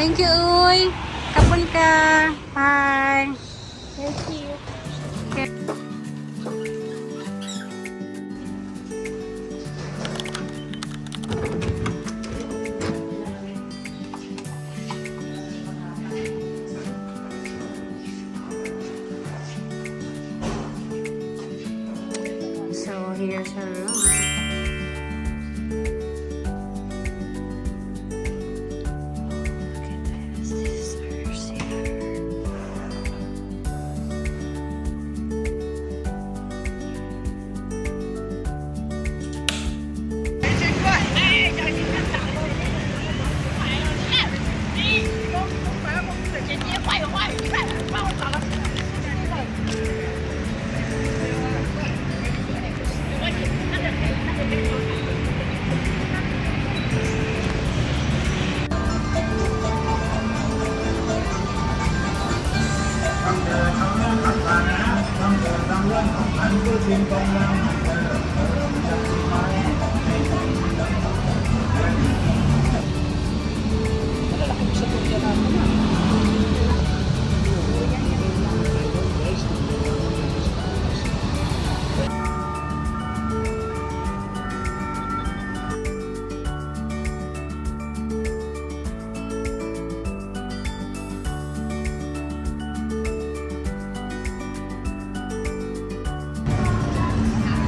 Thank you, Uy. Kapon ka. Bye. Thank you. Okay. So, here's her room.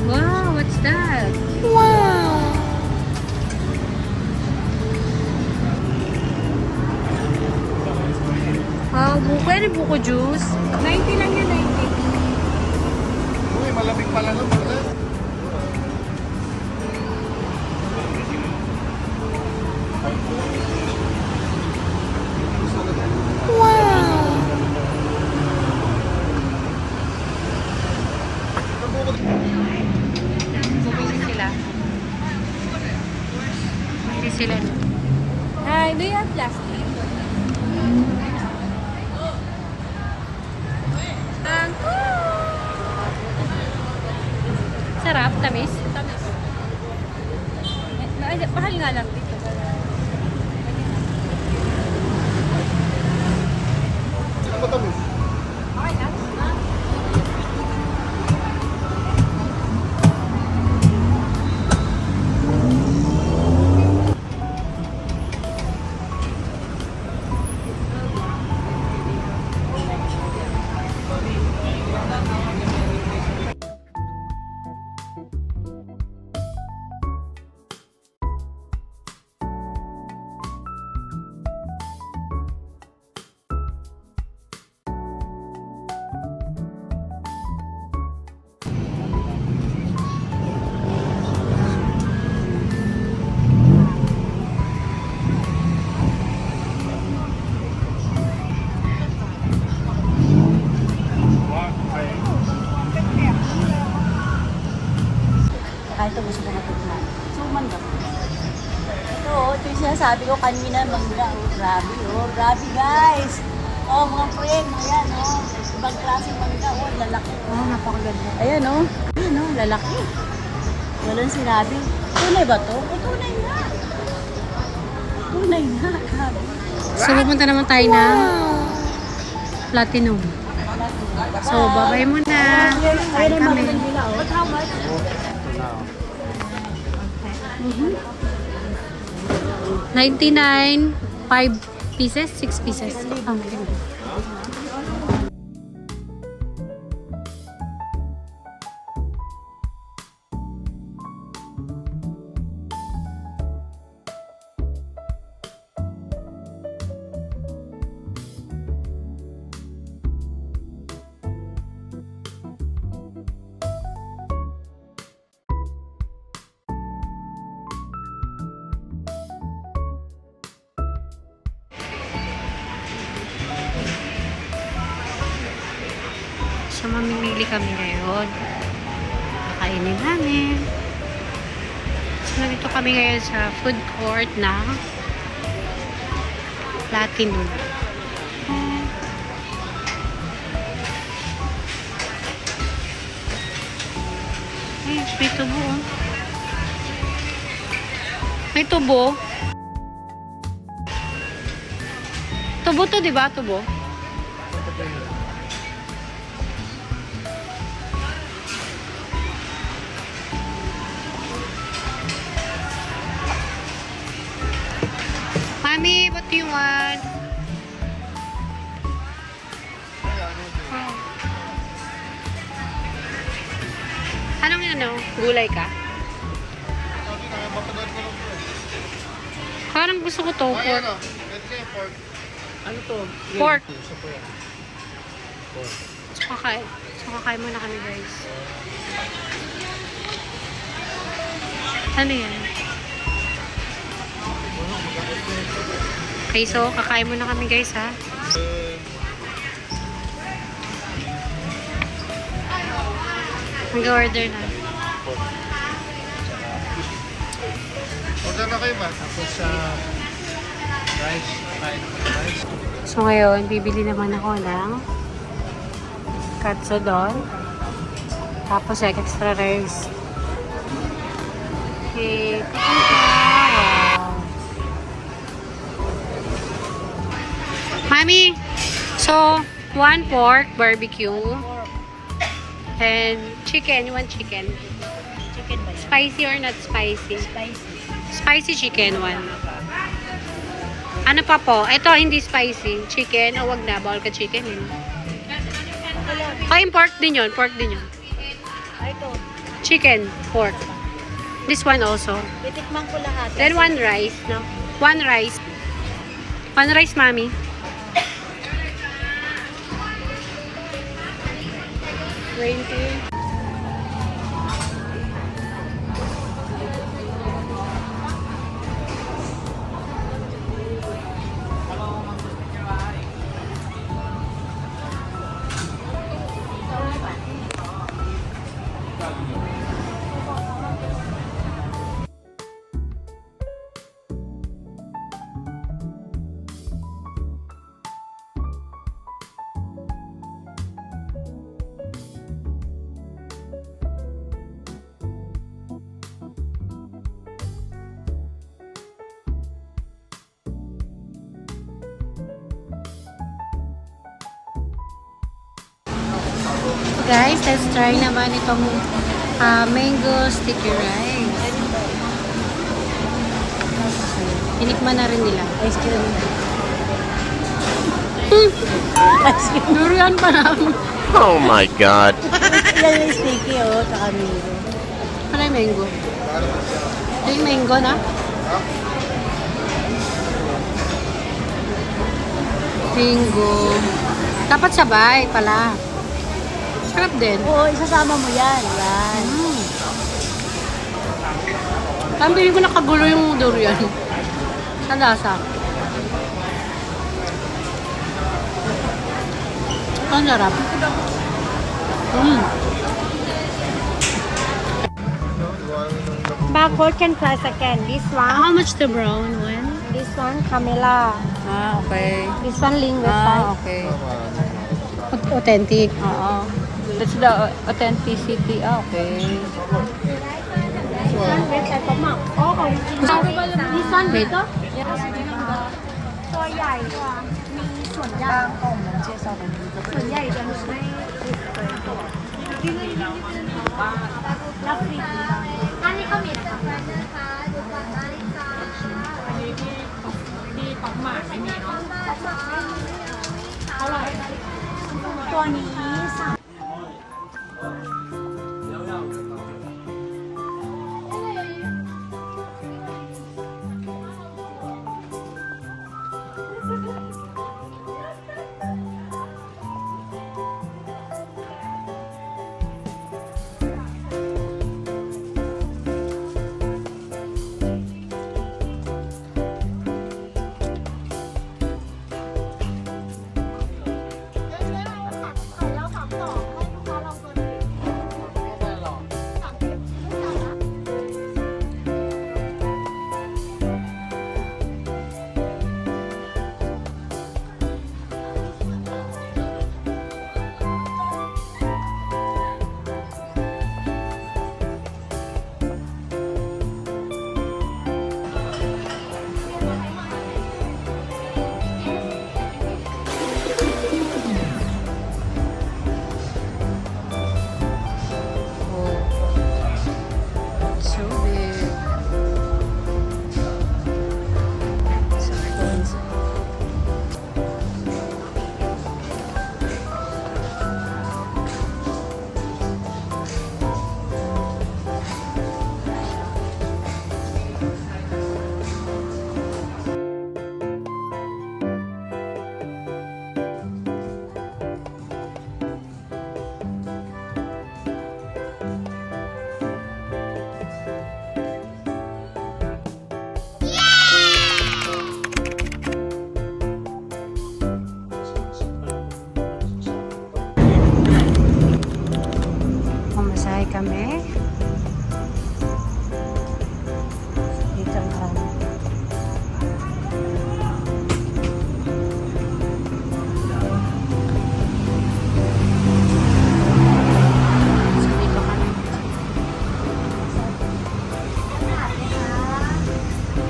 Wow, what's that? Wow! Pwede buko juice. 90 lang yun, 90. Uy, malamig pala nun. Wala. Wow! Bumili sila. Bumili sila. Hi, do you have plastic? Sarap, tamis. Tamis. Mahal nga lang dito. Ano matamis? Okay lang. Kahit ito gusto ko matikman. Suman ba? Ito yung sinasabi ko kanina, mangga. Oh, grabe, oh. Grabe, guys. Oh, mga friend, ayan, oh. Ibang klaseng mangga, oh. Lalaki. Oh, napakaganda. Ayan, oh. Ayan, oh. Lalaki. Walang sinabi. Tunay ba to? O, tunay nga. Tunay nga, grabe. So, pupunta naman tayo ng Platinum. So, bye-bye muna. Kain Ayan, kami. mga nila, oh. But how much? Mhm. 99, 5 pieces, 6 pieces. Okay. So, mamimili kami ngayon. Kakainin namin. So, nandito kami ngayon sa food court ng Platinum. Ay, may tubo. Oh. May tubo. Tubo to, di ba? Tubo. Mommy, what do you want? Oh. Anong ano? Gulay ka? Sabi na, mapanood ko lang po. Parang gusto ko to. Ay, Pork. ano? Pwede kayo pork. Ano to? Pork. Isa po yan. Pork. So, kakain muna kami, guys. Ano yan? Okay, so, kakain muna kami, guys, ha? Mag-order na. Order na kayo ba? Tapos sa rice, rice. So, ngayon, bibili naman ako ng katsudon. Tapos, extra rice. Okay. Wow. Mami, so, 1 pork barbecue. And chicken. You want chicken? Chicken ba yan? Spicy or not spicy? Spicy. Spicy chicken, 1. Ano pa po? Ito, hindi spicy. Chicken. O, wag na. Bawal ka chicken. Eh. Yung pork din yun. Pork din yun. Ay, ito. Chicken. Pork. This one also. Titikman ko lahat. Then 1 rice. No? 1 rice. 1 rice, mami. Guys, let's try naman itong mango sticky rice. Tinikman na rin nila. Ice cream. Durian pa lang. Oh my God. Yan yung sticky, oh. Saka mango. Ano yung mango? Ito yung mango na? Mango. Dapat sabay pala. Sarap din. Oo, isasama mo yan. Yan. Ang piling ko nakagulo yung durian. Sa lasa. Ang sarap. Barcode can press again. This one. How much the brown one? This one, Camilla. Ah, okay. This one, Linguist. Ah, okay. Authentic. Oo. That's the authenticity. Ah, okay. This one, with type of mark. Oh, this one, Wait. dito? ตัวใหญ่กว่ามีส่วนใหญ่ส่วนใหญ่จะไม่รับฟรีอันนี้เขามีแต่แฟนนะคะดูก่อนได้จ้าอันนี้ที่ปักหมากไม่มีเนาะเท่าไหร่ตัวนี้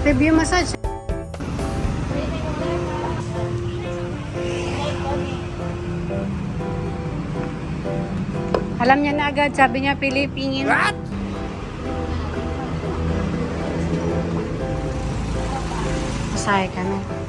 Review massage. Alam niya na agad, sabi niya Pilipino. What? Masaya ka na.